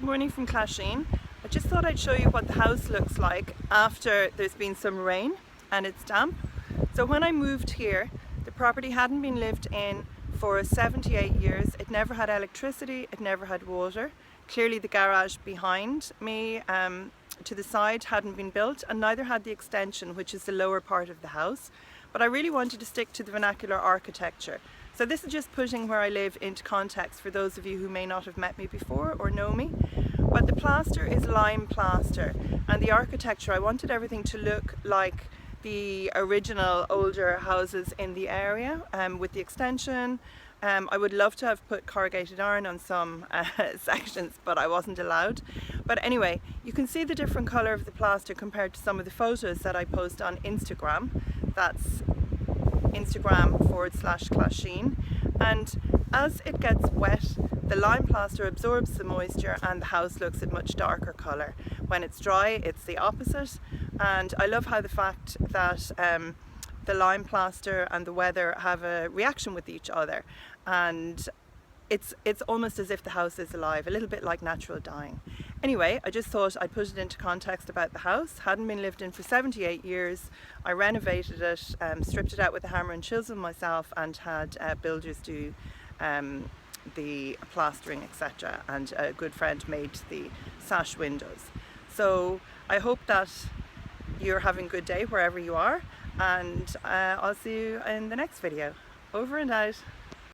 Morning from Clasheen. I just thought I'd show you what the house looks like after there's been some rain and it's damp. So when I moved here, the property hadn't been lived in for 78 years. It never had electricity, it never had water. Clearly the garage behind me to the side hadn't been built, and neither had the extension, which is the lower part of the house. But I really wanted to stick to the vernacular architecture. So this is just putting where I live into context for those of you who may not have met me before or know me. But the plaster is lime plaster, and the architecture, I wanted everything to look like the original older houses in the area with the extension. I would love to have put corrugated iron on some sections, but I wasn't allowed. But anyway, you can see the different colour of the plaster compared to some of the photos that I post on Instagram. That's Instagram/Clasheen. And as it gets wet, the lime plaster absorbs the moisture and the house looks a much darker colour. When it's dry, it's the opposite. And I love how the fact that the lime plaster and the weather have a reaction with each other, and it's almost as if the house is alive, a little bit like natural dying. Anyway, I just thought I'd put it into context about the house. Hadn't been lived in for 78 years. I renovated it, stripped it out with a hammer and chisel myself, and had builders do the plastering, etc. And a good friend made the sash windows. So I hope that you're having a good day wherever you are, and I'll see you in the next video. Over and out.